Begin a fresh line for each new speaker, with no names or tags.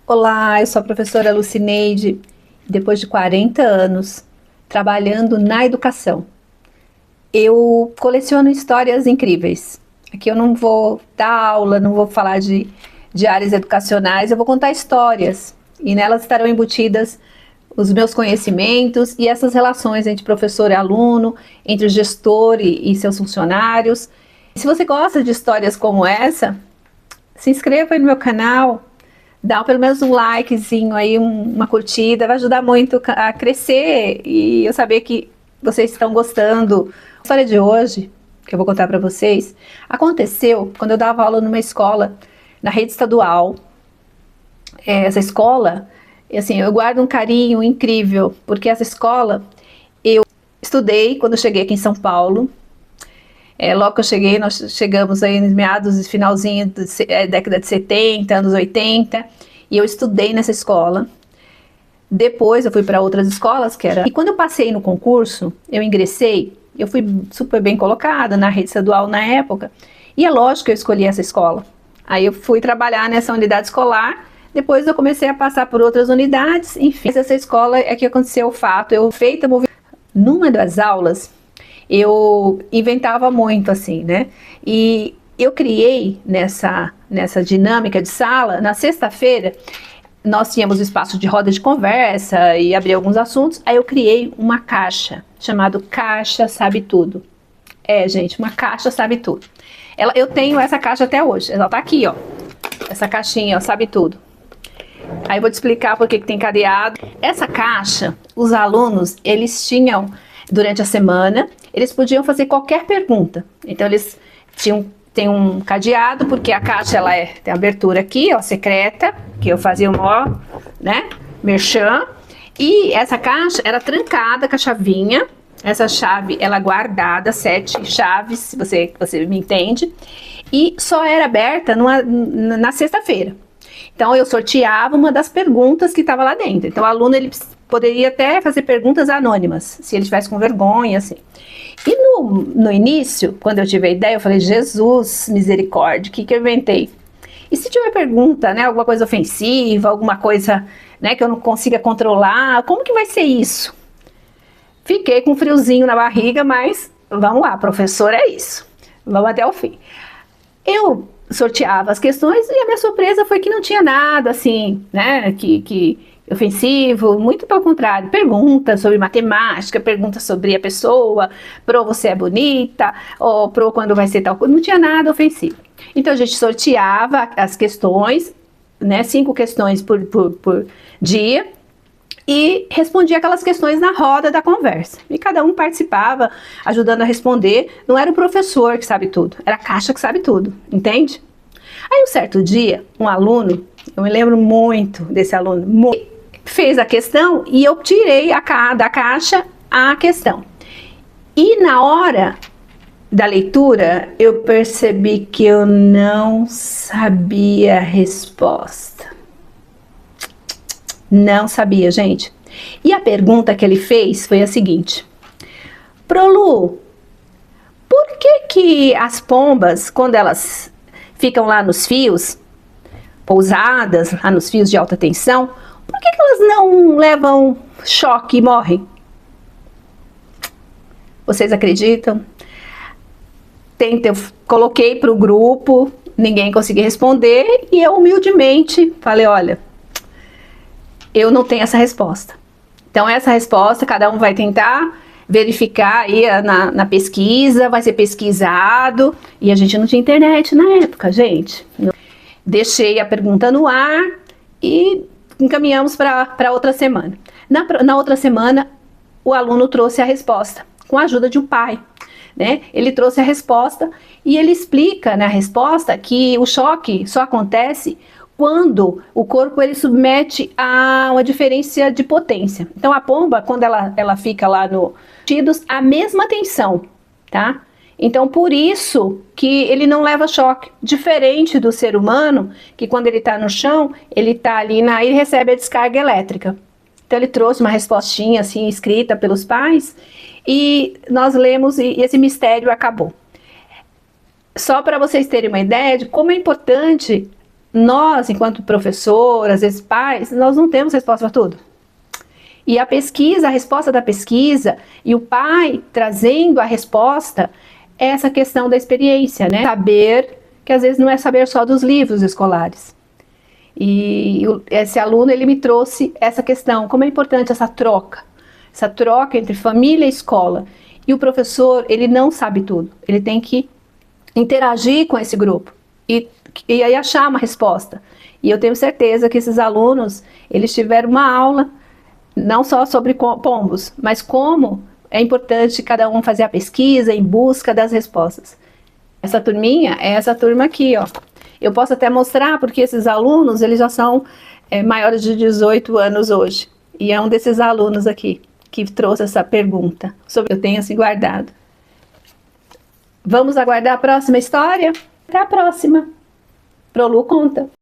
Olá, eu sou a professora Lucineide, depois de 40 anos trabalhando na educação. Eu coleciono histórias incríveis. Aqui eu não vou dar aula, não vou falar de áreas educacionais, eu vou contar histórias e nelas estarão embutidas os meus conhecimentos e essas relações entre professor e aluno, entre o gestor e seus funcionários. Se você gosta de histórias como essa, se inscreva aí no meu canal. Dá pelo menos um likezinho aí, uma curtida, vai ajudar muito a crescer e eu saber que vocês estão gostando. A história de hoje, que eu vou contar para vocês, aconteceu quando eu dava aula numa escola, na rede estadual. Essa escola, assim, eu guardo um carinho incrível, porque essa escola eu estudei quando eu cheguei aqui em São Paulo. Logo que eu cheguei, nós chegamos aí nos meados, finalzinho da década de 70, anos 80, e eu estudei nessa escola. Depois eu fui para outras escolas, E quando eu passei no concurso, eu ingressei, eu fui super bem colocada na rede estadual na época, e é lógico que eu escolhi essa escola. Aí eu fui trabalhar nessa unidade escolar, depois eu comecei a passar por outras unidades, enfim. Essa escola é que aconteceu o fato, numa das aulas, eu inventava muito assim, né? E eu criei nessa dinâmica de sala, na sexta-feira, nós tínhamos espaço de roda de conversa e abrir alguns assuntos, aí eu criei uma caixa, chamada Caixa Sabe Tudo. Gente, uma caixa sabe tudo. Eu tenho essa caixa até hoje, ela tá aqui, ó. Essa caixinha, ó, sabe tudo. Aí eu vou te explicar por que tem cadeado. Essa caixa, os alunos, eles tinham, durante a semana, eles podiam fazer qualquer pergunta. Então eles tem um cadeado, porque a caixa tem abertura aqui, ó, secreta, que eu fazia né, merchan. E essa caixa era trancada com a chavinha. Essa chave, ela guardada, 7 chaves, se você me entende. E só era aberta na sexta-feira. Então eu sorteava uma das perguntas que estava lá dentro. Então o aluno ele poderia até fazer perguntas anônimas, se ele estivesse com vergonha, assim. E no início, quando eu tive a ideia, eu falei, Jesus, misericórdia, o que eu inventei? E se tiver pergunta, né, alguma coisa ofensiva, alguma coisa, né, que eu não consiga controlar, como que vai ser isso? Fiquei com um friozinho na barriga, mas vamos lá, professor, é isso. Vamos até o fim. Eu sorteava as questões e a minha surpresa foi que não tinha nada assim, né, que ofensivo, muito pelo contrário, perguntas sobre matemática, perguntas sobre a pessoa, pro você é bonita, ou pro quando vai ser tal coisa, não tinha nada ofensivo. Então a gente sorteava as questões, né, 5 questões por dia, e respondia aquelas questões na roda da conversa. E cada um participava, ajudando a responder. Não era o professor que sabe tudo, era a caixa que sabe tudo, entende? Aí um certo dia, um aluno, eu me lembro muito desse aluno, fez a questão e eu tirei da caixa a questão. E na hora da leitura, eu percebi que eu não sabia a resposta. Não sabia, gente. E a pergunta que ele fez foi a seguinte: Prolu, por que as pombas, quando elas ficam lá nos fios, pousadas, lá nos fios de alta tensão, por que elas não levam choque e morrem? Vocês acreditam? Eu coloquei para o grupo, ninguém conseguia responder, e eu humildemente falei, olha, eu não tenho essa resposta. Então essa resposta, cada um vai tentar verificar aí na pesquisa, vai ser pesquisado, e a gente não tinha internet na época, gente. Deixei a pergunta no ar e encaminhamos para outra semana. Na outra semana, o aluno trouxe a resposta, com a ajuda de um pai, né? Ele trouxe a resposta e ele explica na resposta que o choque só acontece quando o corpo ele submete a uma diferença de potência. Então a pomba, quando ela fica lá no tidos, a mesma tensão, tá? Então por isso que ele não leva choque, diferente do ser humano, que quando ele está no chão, ele está ali e recebe a descarga elétrica. Então ele trouxe uma respostinha assim escrita pelos pais e nós lemos e esse mistério acabou. Só para vocês terem uma ideia de como é importante nós, enquanto professor, às vezes pais, nós não temos resposta para tudo. E a pesquisa, a resposta da pesquisa, e o pai trazendo a resposta, é essa questão da experiência, né? Saber, que às vezes não é saber só dos livros escolares. E esse aluno, ele me trouxe essa questão, como é importante essa troca entre família e escola. E o professor, ele não sabe tudo, ele tem que interagir com esse grupo e aí achar uma resposta. E eu tenho certeza que esses alunos, eles tiveram uma aula, não só sobre pombos, mas como é importante cada um fazer a pesquisa em busca das respostas. Essa turminha é essa turma aqui, ó. Eu posso até mostrar, porque esses alunos, eles já são maiores de 18 anos hoje. E é um desses alunos aqui que trouxe essa pergunta, sobre eu tenho assim guardado. Vamos aguardar a próxima história? Até a próxima. Prolu conta.